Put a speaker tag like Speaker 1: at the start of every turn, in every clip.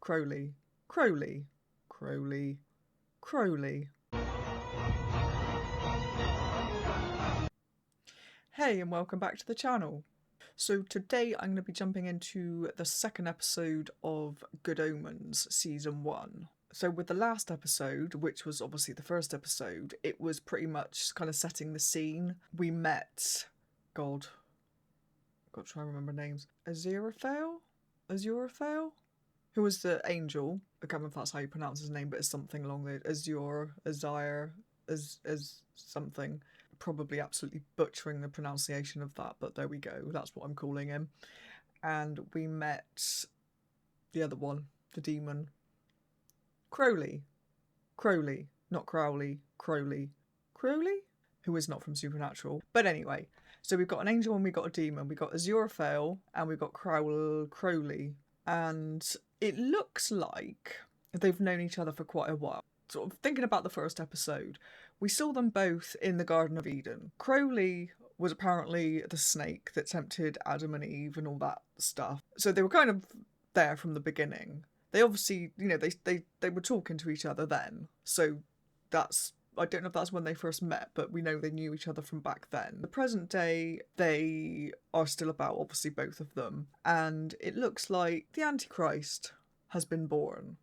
Speaker 1: Crowley, Crowley, Crowley, Crowley. Hey, and welcome back to the channel. So today I'm going to be jumping into the second episode of Good Omens Season 1. So with the last episode, which was obviously the first episode, it was pretty much kind of setting the scene. We met... God, got to try and remember names. Aziraphale? Who was the angel? I can't remember if that's how you pronounce his name, but it's something along the Azire, as something. Probably absolutely butchering the pronunciation of that, but there we go. That's what I'm calling him. And we met the other one, the demon. Crowley, not Crowley, Crowley, who is not from Supernatural. But anyway, so we've got an angel and we got a demon. We got Aziraphale and we got Crowley. And it looks like they've known each other for quite a while. Sort of thinking about the first episode, we saw them both in the Garden of Eden. Crowley was apparently the snake that tempted Adam and Eve and all that stuff. So they were kind of there from the beginning. They obviously, you know, they were talking to each other then. So that's, I don't know if that's when they first met, but we know they knew each other from back then. The present day, they are still about, obviously both of them. And it looks like the Antichrist has been born.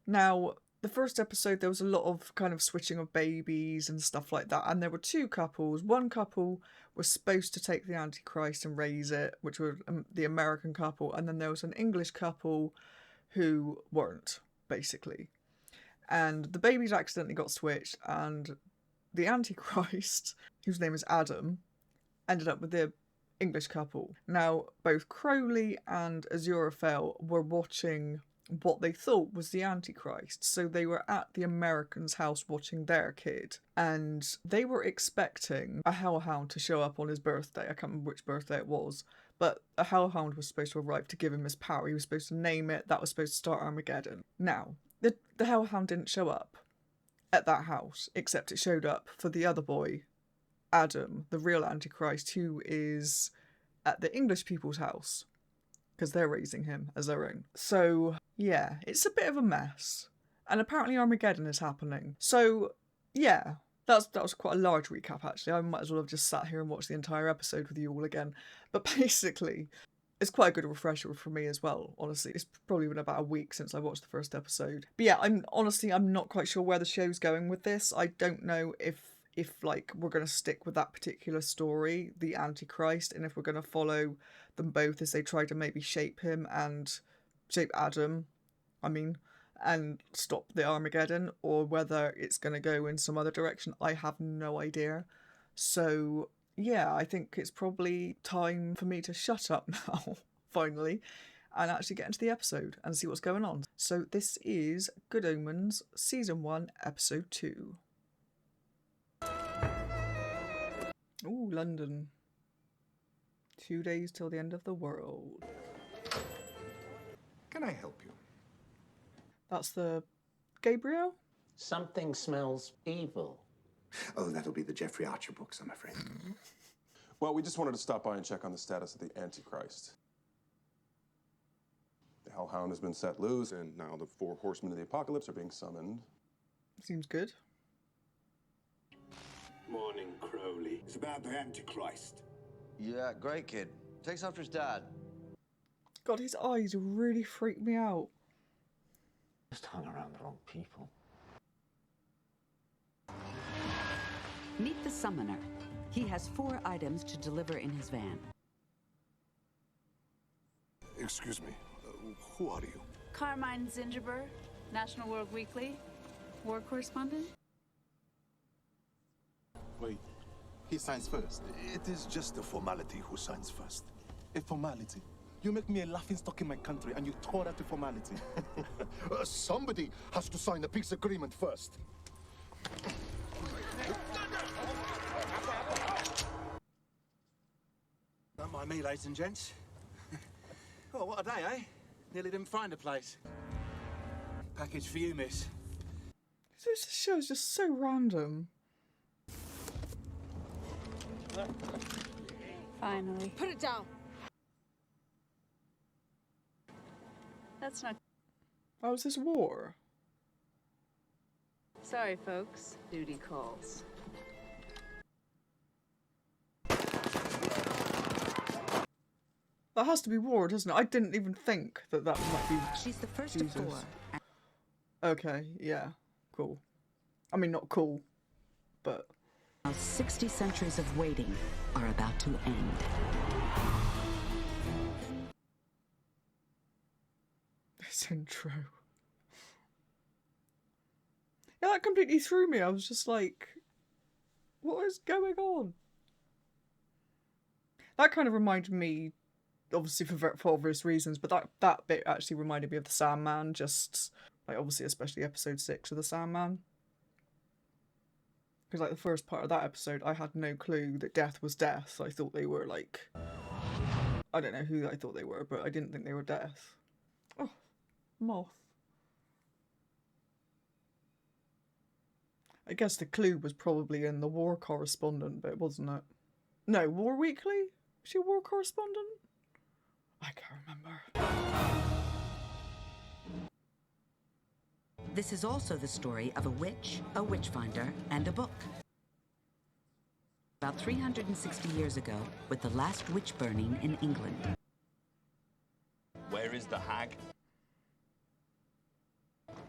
Speaker 1: Now, the first episode, there was a lot of kind of switching of babies and stuff like that. And there were two couples. One couple was supposed to take the Antichrist and raise it, which were the American couple. And then there was an English couple who weren't, basically. And the babies accidentally got switched. And the Antichrist, whose name is Adam, ended up with the English couple. Now, both Crowley and Aziraphale were watching what they thought was the Antichrist. So they were at the American's house watching their kid, and they were expecting a hellhound to show up on his birthday. I can't remember which birthday it was, but a hellhound was supposed to arrive to give him his power. He was supposed to name it. That was supposed to start Armageddon. Now, the hellhound didn't show up at that house, except it showed up for the other boy, Adam, the real Antichrist, who is at the English people's house, because they're raising him as their own. So, yeah, it's a bit of a mess. And apparently Armageddon is happening. So, yeah, that was quite a large recap, actually. I might as well have just sat here and watched the entire episode with you all again. But basically, it's quite a good refresher for me as well, honestly. It's probably been about a week since I watched the first episode. But yeah, I'm not quite sure where the show's going with this. I don't know if like we're going to stick with that particular story, the Antichrist, and if we're going to follow them both as they try to maybe shape him and shape Adam, and stop the Armageddon, or whether it's going to go in some other direction. I have no idea. So yeah, I think it's probably time for me to shut up now, finally, and actually get into the episode and see what's going on. So this is Good Omens, Season 1, Episode 2. Ooh, London. 2 days till the end of the world.
Speaker 2: Can I help you?
Speaker 1: That's the Gabriel?
Speaker 3: Something smells evil.
Speaker 2: Oh, that'll be the Jeffrey Archer books, I'm afraid.
Speaker 4: Well, we just wanted to stop by and check on the status of the Antichrist. The Hellhound has been set loose, and now the 4 horsemen of the apocalypse are being summoned.
Speaker 1: Seems good.
Speaker 5: Morning, Crowley. It's about the Antichrist.
Speaker 6: Yeah, great kid. Takes after his dad.
Speaker 1: God, his eyes really freak me out.
Speaker 3: Just hung around the wrong people.
Speaker 7: Meet the summoner. He has 4 items to deliver in his van.
Speaker 5: Excuse me. Who are you?
Speaker 8: Carmine Zingerber, National World Weekly, war correspondent.
Speaker 5: Wait. He signs first. It is just a formality who signs first. A formality. You make me a laughingstock in my country, and you tore out a formality. Somebody has to sign a peace agreement first.
Speaker 9: Don't mind me, ladies and gents. Oh, what a day, eh? Nearly didn't find a place. Package for you, miss.
Speaker 1: This show's just so random.
Speaker 8: Finally.
Speaker 10: Put it down.
Speaker 8: That's not...
Speaker 1: Oh, is this war?
Speaker 8: Sorry, folks. Duty calls.
Speaker 1: That has to be war, doesn't it? I didn't even think that that might be.
Speaker 7: She's the first
Speaker 1: Jesus.
Speaker 7: of four.
Speaker 1: Okay, yeah, cool. I mean, not cool, but
Speaker 7: Now 60 centuries of waiting are about to end.
Speaker 1: this intro. Yeah, that completely threw me. I was just like, what is going on? That kind of reminded me, obviously for obvious reasons, but that bit actually reminded me of the Sandman, just, like, obviously especially episode 6 of the Sandman. Because, like, the first part of that episode, I had no clue that death was death. I thought they were, like, I don't know who I thought they were, but I didn't think they were death. Oh, moth. I guess the clue was probably in the war correspondent bit, wasn't it? No, War Weekly? Was she a war correspondent? I can't remember.
Speaker 7: This is also the story of a witch, a witchfinder, and a book. About 360 years ago, with the last witch burning in England.
Speaker 10: Where is the hag?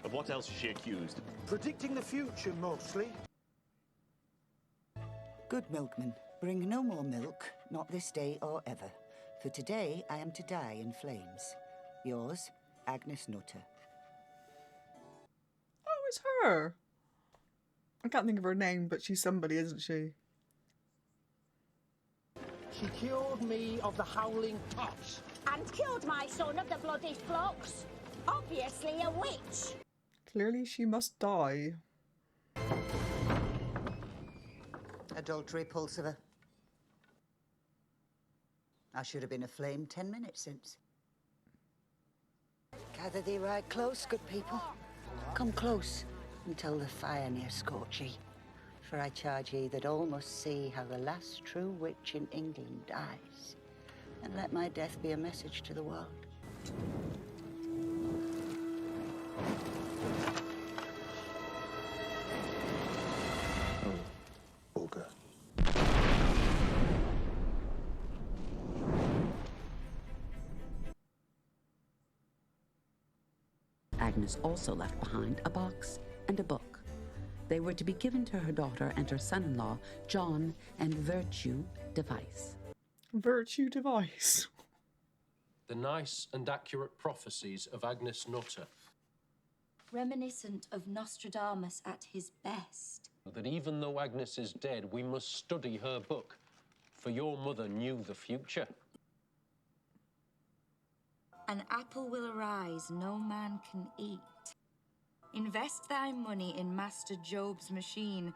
Speaker 10: Of what else is she accused?
Speaker 9: Predicting the future, mostly.
Speaker 11: Good milkman, bring no more milk, not this day or ever. For today I am to die in flames. Yours, Agnes Nutter.
Speaker 1: Oh, it's her! I can't think of her name, but she's somebody, isn't she?
Speaker 9: She cured me of the howling tops.
Speaker 12: And killed my son of the bloody flocks. Obviously a witch.
Speaker 1: Clearly she must die.
Speaker 11: Adultery, Pulsiver. I should have been aflame 10 minutes since. Gather thee right close, good people. Come close until the fire near scorch ye. For I charge ye that all must see how the last true witch in England dies. And let my death be a message to the world.
Speaker 5: Olga.
Speaker 7: Agnes also left behind a box and a book. They were to be given to her daughter and her son-in-law, John and Virtue Device.
Speaker 1: Virtue Device.
Speaker 13: The nice and accurate prophecies of Agnes Nutter.
Speaker 12: Reminiscent of Nostradamus at his best.
Speaker 13: That even though Agnes is dead, we must study her book, for your mother knew the future.
Speaker 12: An apple will arise no man can eat. Invest thy money in Master Job's machine.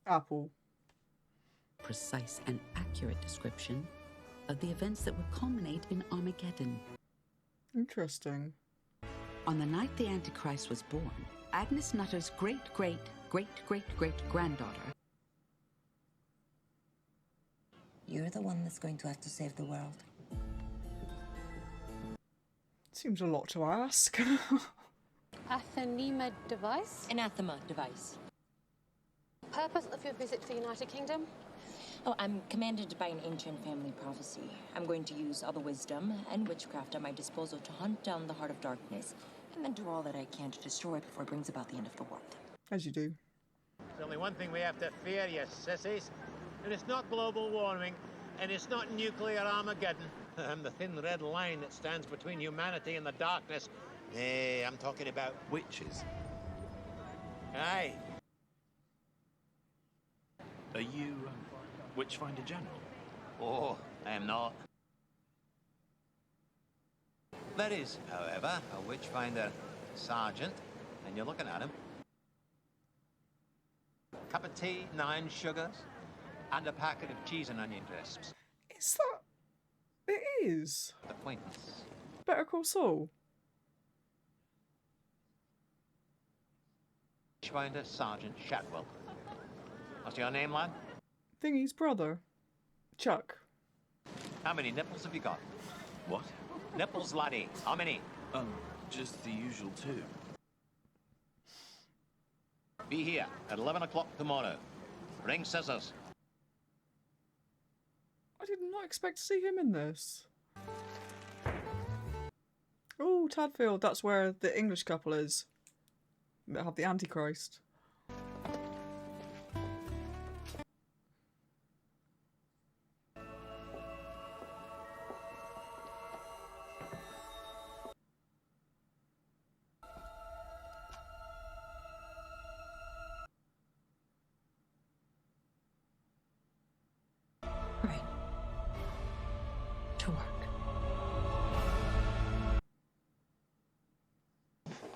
Speaker 1: Apple.
Speaker 7: Precise and accurate description of the events that would culminate in Armageddon.
Speaker 1: Interesting.
Speaker 7: On the night the Antichrist was born, Agnes Nutter's great-great-great-great-great-granddaughter.
Speaker 11: You're the one that's going to have to save the world.
Speaker 1: Seems a lot to ask.
Speaker 14: Athenema device?
Speaker 15: Anathema device.
Speaker 14: Purpose of your visit to the United Kingdom?
Speaker 15: Oh, I'm commanded by an ancient family prophecy. I'm going to use all the wisdom and witchcraft at my disposal to hunt down the heart of darkness, and then do all that I can to destroy it before it brings about the end of the world.
Speaker 1: As you do.
Speaker 16: There's only one thing we have to fear, you sissies, and it's not global warming, and it's not nuclear Armageddon. I'm the thin red line that stands between humanity and the darkness. Hey, I'm talking about witches. Aye.
Speaker 10: Are you Witchfinder General?
Speaker 16: Oh, I am not. There is, however, a Witchfinder Sergeant, and you're looking at him. Cup of tea, 9 sugars, and a packet of cheese and onion crisps.
Speaker 1: Is that... It is.
Speaker 16: Acquaintance.
Speaker 1: Better Call Saul.
Speaker 16: Witchfinder Sergeant Shadwell. What's your name, lad?
Speaker 1: Thingy's brother. Chuck.
Speaker 16: How many nipples have you got?
Speaker 10: What?
Speaker 16: Nipples, laddie. How many?
Speaker 10: Just the usual 2.
Speaker 16: Be here at 11 o'clock tomorrow. Bring scissors.
Speaker 1: I did not expect to see him in this. Oh, Tadfield, that's where the English couple is. They have the Antichrist.
Speaker 7: Right. To work.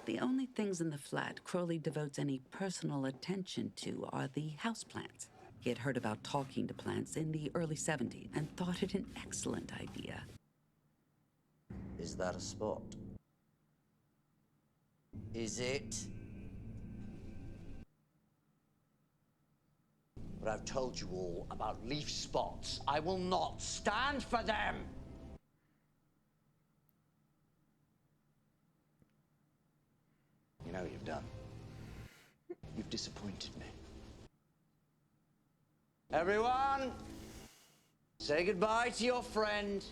Speaker 7: The only things in the flat Crowley devotes any personal attention to are the houseplants. He had heard about talking to plants in the early 70s and thought it an excellent idea.
Speaker 6: Is that a spot? Is it? But I've told you all about leaf spots. I will not stand for them! You know what you've done? You've disappointed me. Everyone, say goodbye to your friend.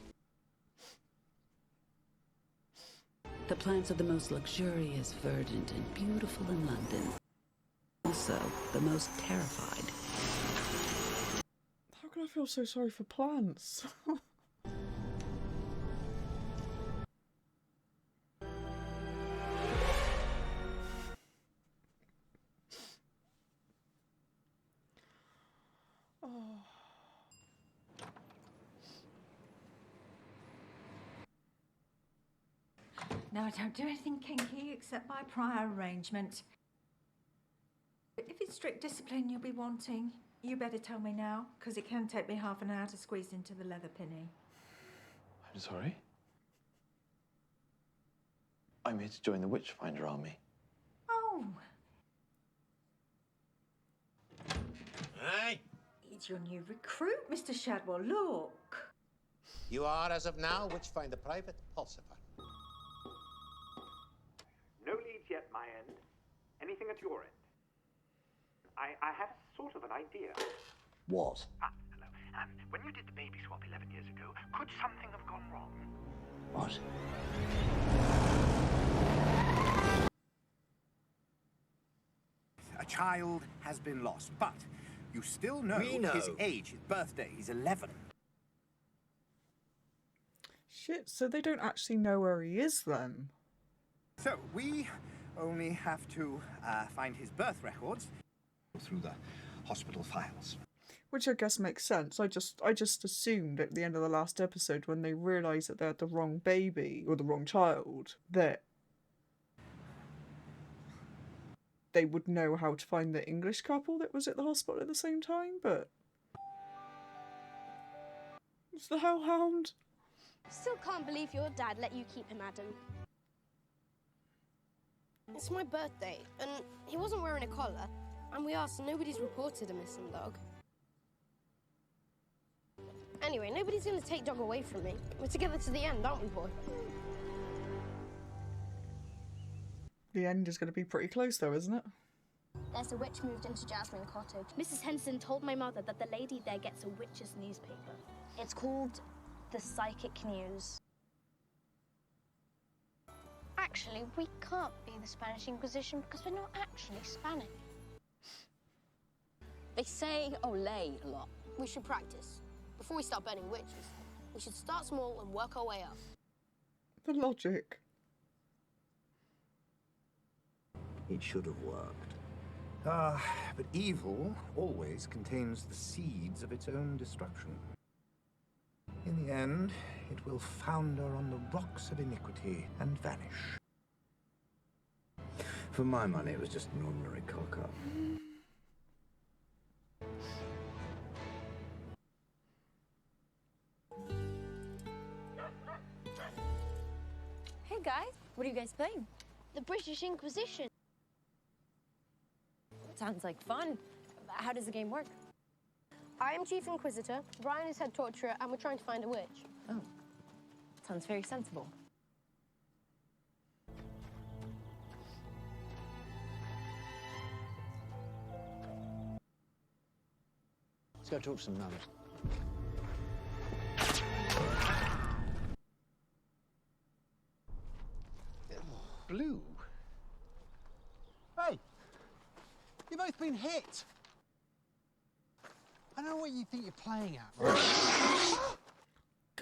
Speaker 7: The plants are the most luxurious, verdant, and beautiful in London. Also, the most terrified.
Speaker 1: How can I feel so sorry for plants? Oh.
Speaker 17: No, I don't do anything kinky except by prior arrangement. But if it's strict discipline you'll be wanting, you better tell me now, because it can take me half an hour to squeeze into the leather pinny.
Speaker 10: I'm sorry? I'm here to join the Witchfinder army.
Speaker 17: Oh,
Speaker 16: Aye.
Speaker 17: it's your new recruit, Mr. Shadwell. Look.
Speaker 16: You are, as of now, Witchfinder Private Pulsifer.
Speaker 18: No leads yet, my end. Anything at your end? I have sort of an idea.
Speaker 6: What?
Speaker 18: Hello. When you did the baby swap 11 years ago, could something have gone wrong?
Speaker 6: What?
Speaker 19: A child has been lost, but you still know,
Speaker 6: We know.
Speaker 19: his age, his birthday. He's 11.
Speaker 1: Shit, so they don't actually know where he is then?
Speaker 19: So we only have to find his birth records through the hospital files.
Speaker 1: Which I guess makes sense. I just assumed at the end of the last episode, when they realised that they had the wrong baby, or the wrong child, that they would know how to find the English couple that was at the hospital at the same time, but... It's the Hellhound.
Speaker 14: Still can't believe your dad let you keep him, Adam. It's my birthday, and he wasn't wearing a collar, and we asked, and nobody's reported a missing dog. Anyway, nobody's gonna take dog away from me. We're together to the end, aren't we, boy?
Speaker 1: The end is going to be pretty close though, isn't it?
Speaker 14: There's a witch moved into Jasmine Cottage. Mrs. Henson told my mother that the lady there gets a witch's newspaper. It's called The Psychic News. Actually, we can't be the Spanish Inquisition because we're not actually Spanish.
Speaker 15: They say Olay a lot.
Speaker 14: We should practice. Before we start burning witches, we should start small and work our way up.
Speaker 1: The logic.
Speaker 19: It should have worked. But evil always contains the seeds of its own destruction. In the end, it will founder on the rocks of iniquity and vanish.
Speaker 2: For my money, it was just an ordinary cock-up.
Speaker 15: Hey guys, what are you guys playing?
Speaker 14: The British Inquisition.
Speaker 15: Sounds like fun. How does the game work?
Speaker 14: I am Chief Inquisitor, Brian is Head Torturer, and we're trying to find a witch.
Speaker 15: Oh.
Speaker 20: Sounds very sensible.
Speaker 6: Let's go talk to some nuns.
Speaker 9: Blue? Hey! You've both been hit! I don't know what you think you're playing at, right?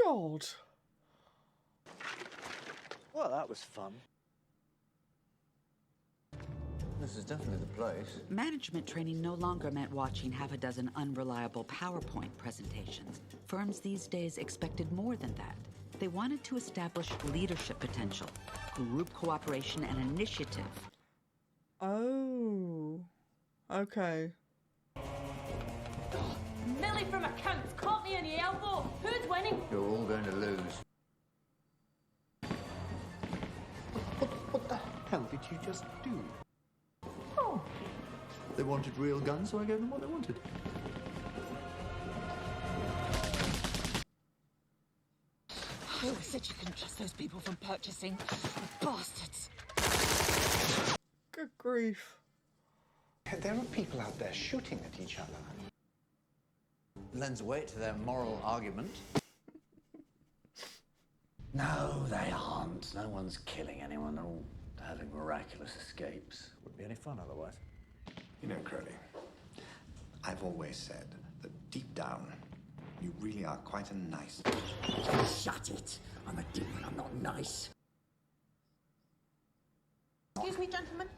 Speaker 1: God.
Speaker 6: Well, that was fun. This is definitely the place.
Speaker 7: Management training no longer meant watching half a dozen unreliable PowerPoint presentations. Firms these days expected more than that. They wanted to establish leadership potential, group cooperation, and initiative.
Speaker 1: Oh. Okay.
Speaker 20: Millie from accounts caught me in the elbow. Who's winning?
Speaker 6: You're all going to lose.
Speaker 10: What the hell did you just do?
Speaker 20: Oh.
Speaker 10: They wanted real guns, so I gave them what they wanted.
Speaker 21: I always said you couldn't trust those people from purchasing. Bastards.
Speaker 1: Good grief.
Speaker 9: There are people out there shooting at each other.
Speaker 6: Lends weight to their moral argument.
Speaker 2: No, they aren't. No one's killing anyone. They're all having miraculous escapes. Wouldn't be any fun otherwise.
Speaker 19: You know, Crowley, I've always said that deep down, you really are quite a nice...
Speaker 2: Shut it. I'm a demon. I'm not nice.
Speaker 22: Excuse me, gentlemen.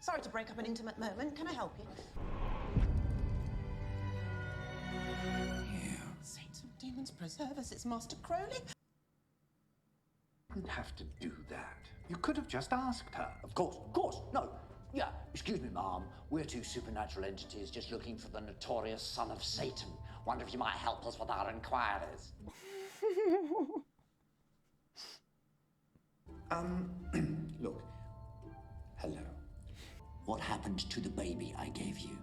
Speaker 22: Sorry to break up an intimate moment. Can I help you? Saints and demons preserve us. It's Master Crowley.
Speaker 2: You didn't have to do that. You could have just asked her. Of course. No. Yeah, excuse me, ma'am. We're two supernatural entities just looking for the notorious son of Satan. Wonder if you might help us with our inquiries.
Speaker 19: Look. Hello.
Speaker 2: What happened to the baby I gave you?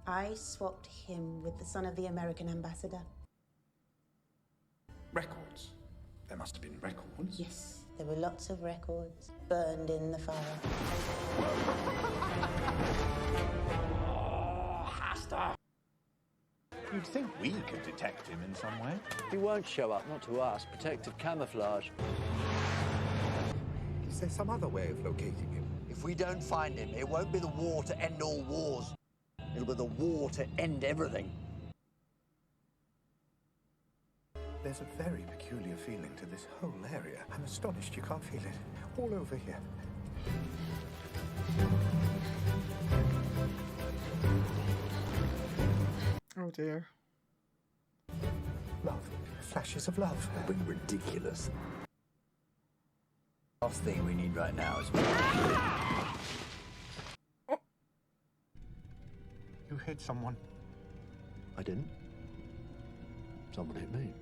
Speaker 22: I swapped him with the son of the American ambassador.
Speaker 19: Records. There must have been records.
Speaker 22: Yes, there were lots of records burned in the fire.
Speaker 2: Hasta!
Speaker 10: You'd think we could detect him in some way.
Speaker 6: He won't show up, not to us. Protective camouflage.
Speaker 19: Is there some other way of locating him?
Speaker 2: If we don't find him, it won't be the war to end all wars. It'll be the war to end everything.
Speaker 19: There's a very peculiar feeling to this whole area. I'm astonished you can't feel it. All over here.
Speaker 1: Oh dear.
Speaker 19: Love. Flashes of love.
Speaker 2: But ridiculous. Last thing we need right now is...
Speaker 10: You hit someone.
Speaker 6: I didn't. Someone hit me.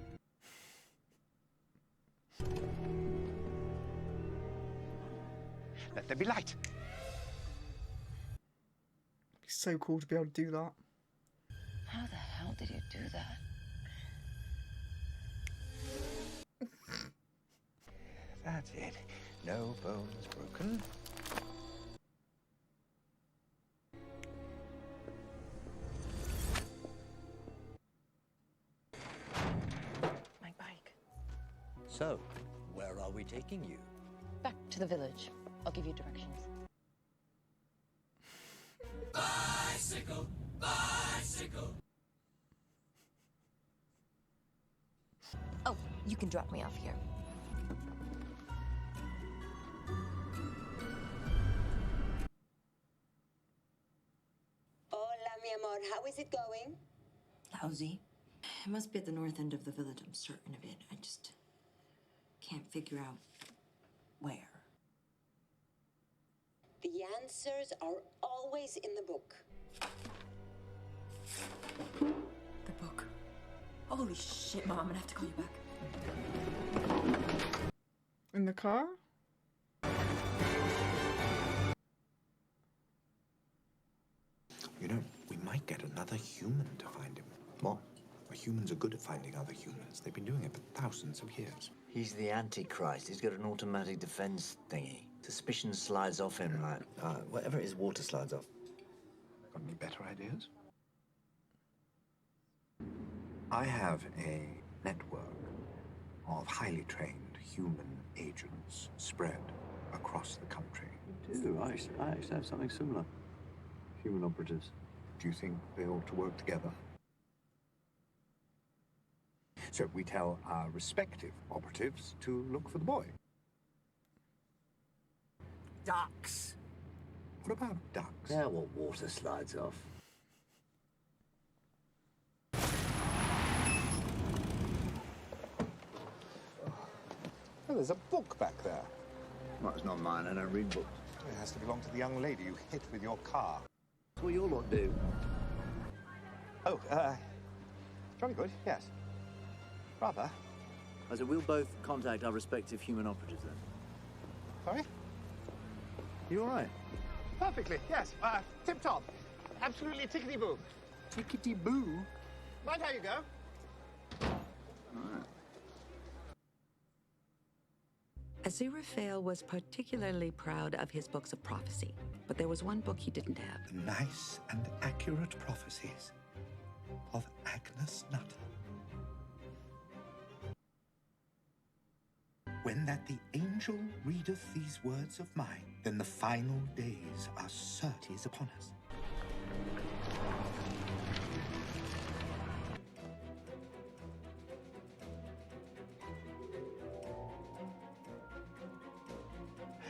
Speaker 9: Let there be light.
Speaker 1: It'd be so cool to be able to do that.
Speaker 21: How the hell did you do that?
Speaker 19: That's it. No bones broken.
Speaker 21: My bike.
Speaker 2: So, where are we taking you?
Speaker 21: Back to the village. I'll give you directions.
Speaker 23: Bicycle, bicycle.
Speaker 15: Oh, you can drop me off here.
Speaker 11: Hola, mi amor. How is it going?
Speaker 15: Lousy. It must be at the north end of the village, I'm certain of it. I just can't figure out where.
Speaker 11: The answers are always in the book.
Speaker 15: The book. Holy shit, Mom, I'm gonna have to call you back.
Speaker 1: In the car?
Speaker 19: You know, we might get another human to find him. What? Well, humans are good at finding other humans. They've been doing it for thousands of years.
Speaker 6: He's the Antichrist. He's got an automatic defense thingy. Suspicion slides off him like whatever it is, water slides off.
Speaker 19: Got any better ideas? I have a network of highly trained human agents spread across the country.
Speaker 6: You do? I actually have something similar. Human operatives.
Speaker 19: Do you think they ought to work together? So we tell our respective operatives to look for the boy.
Speaker 6: Ducks.
Speaker 19: What about ducks?
Speaker 6: They're what water slides off.
Speaker 10: Oh, there's a book back there.
Speaker 6: Well, it's not mine. I don't read books.
Speaker 10: It has to belong to the young lady you hit with your car.
Speaker 6: That's what you lot do.
Speaker 10: Oh, jolly good, yes. Rather.
Speaker 6: So we'll both contact our respective human operatives then.
Speaker 10: Sorry?
Speaker 6: You all right?
Speaker 10: Perfectly, yes. Tip-top. Absolutely tickety-boo.
Speaker 19: Tickety-boo?
Speaker 10: Mind how you go.
Speaker 6: All right.
Speaker 7: Aziraphale was particularly proud of his books of prophecy, but there was one book he didn't have.
Speaker 3: Nice and accurate prophecies of Agnes Nutter. When that the angel readeth these words of mine, then the final days are certes upon us.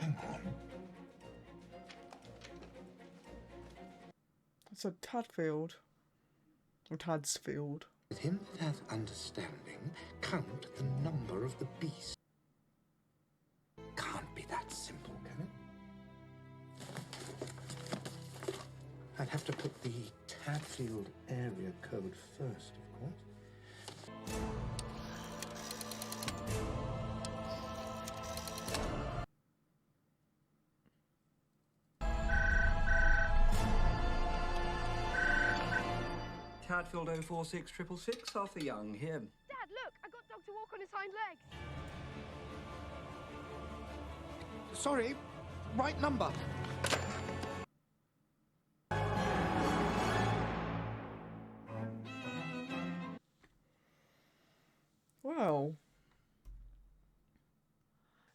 Speaker 3: Hang on.
Speaker 1: It's a Tadfield. Or Tadsfield.
Speaker 3: With him that hath understanding, count the number of the beast. Can't be that simple, can it? I'd have to put the Tadfield area code first, of course.
Speaker 4: Tadfield 046666, Arthur Young, here.
Speaker 14: Dad, look! I got Dog to walk on his hind legs.
Speaker 3: Sorry, right number.
Speaker 1: Wow.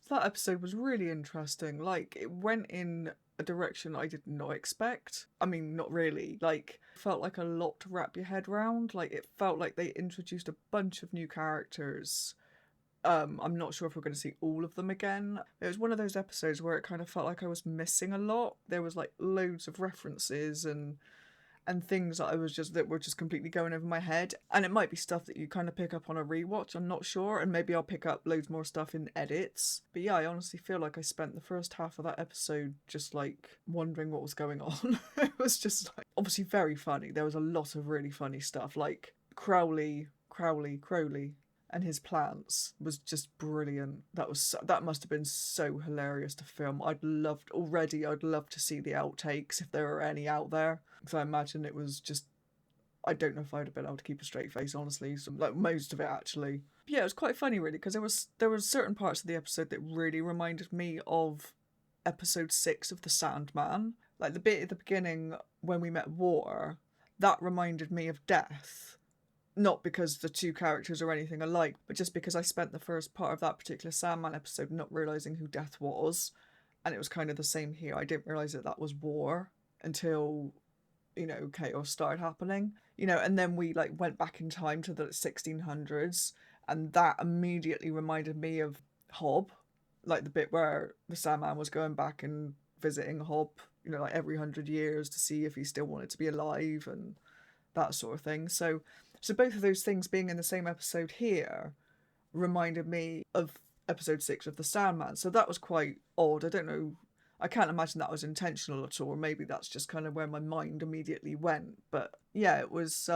Speaker 1: So that episode was really interesting. Like, it went in a direction I did not expect. I mean, not really. Like, felt like a lot to wrap your head around. Like, it felt like they introduced a bunch of new characters. I'm not sure if we're going to see all of them again. It was one of those episodes where it kind of felt like I was missing a lot. There was like loads of references and things that were just completely going over my head. And it might be stuff that you kind of pick up on a rewatch, I'm not sure, and maybe I'll pick up loads more stuff in edits. But yeah, I honestly feel like I spent the first half of that episode just like wondering what was going on. It was just like obviously very funny. There was a lot of really funny stuff, like Crowley, and his plants was just brilliant. That must have been so hilarious to film. I'd love to see the outtakes if there are any out there, because I imagine it was just, I don't know if I'd have been able to keep a straight face, honestly. So, like most of it actually. But yeah, it was quite funny really, because there was certain parts of the episode that really reminded me of episode 6 of The Sandman. Like the bit at the beginning when we met War, that reminded me of Death. Not because the two characters are anything alike, but just because I spent the first part of that particular Sandman episode not realising who Death was. And it was kind of the same here. I didn't realise that was War until, chaos started happening. And then we went back in time to the 1600s, and that immediately reminded me of Hob. Like the bit where the Sandman was going back and visiting Hob, every 100 years to see if he still wanted to be alive and that sort of thing. So both of those things being in the same episode here reminded me of episode 6 of The Sandman. So that was quite odd. I don't know. I can't imagine that was intentional at all. Or maybe that's just kind of where my mind immediately went. But yeah, it was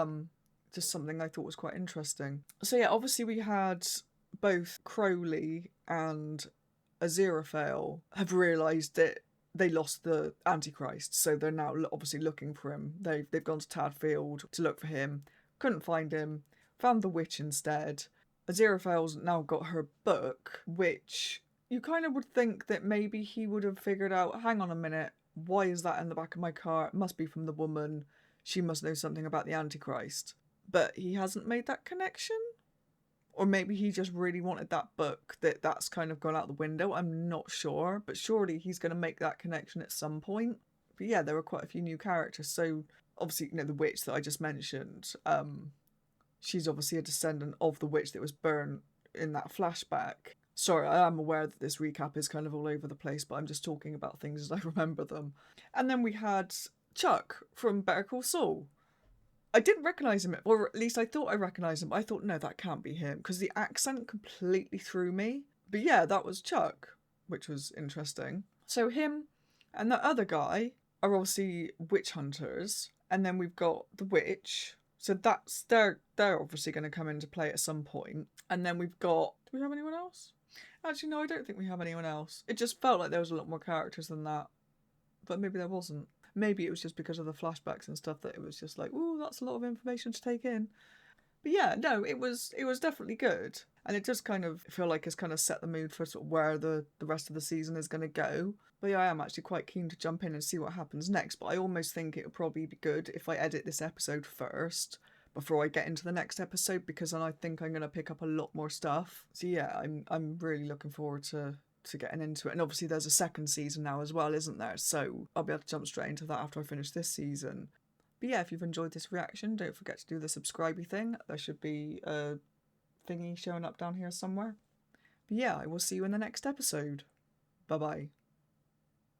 Speaker 1: just something I thought was quite interesting. So yeah, obviously we had both Crowley and Aziraphale have realised that they lost the Antichrist. So they're now obviously looking for him. They've gone to Tadfield to look for him. Couldn't find him, found the witch instead, Aziraphale's now got her book, which you kind of would think that maybe he would have figured out, hang on a minute, why is that in the back of my car? It must be from the woman. She must know something about the Antichrist. But he hasn't made that connection? Or maybe he just really wanted that book, that's kind of gone out the window. I'm not sure. But surely he's going to make that connection at some point. But yeah, there were quite a few new characters. So obviously, you know, the witch that I just mentioned, she's obviously a descendant of the witch that was burnt in that flashback. Sorry, I am aware that this recap is kind of all over the place, but I'm just talking about things as I remember them. And then we had Chuck from Better Call Saul. I didn't recognise him, or at least I thought I recognised him, but I thought, no, that can't be him, because the accent completely threw me. But yeah, that was Chuck, which was interesting. So him and that other guy are obviously witch hunters, and then we've got the witch. So they're obviously going to come into play at some point. And then we've got, do we have anyone else? Actually, no, I don't think we have anyone else. It just felt like there was a lot more characters than that. But maybe there wasn't. Maybe it was just because of the flashbacks and stuff that it was just like, ooh, that's a lot of information to take in. But yeah, no, it was definitely good. And it just kind of feel like it's kind of set the mood for sort of where the rest of the season is going to go. But yeah, I am actually quite keen to jump in and see what happens next. But I almost think it would probably be good if I edit this episode first before I get into the next episode, because then I think I'm going to pick up a lot more stuff. So yeah, I'm really looking forward to getting into it. And obviously there's a second season now as well, isn't there? So I'll be able to jump straight into that after I finish this season. But yeah, if you've enjoyed this reaction, don't forget to do the subscribey thing. There should be a thingy showing up down here somewhere. But yeah, I will see you in the next episode. Bye bye.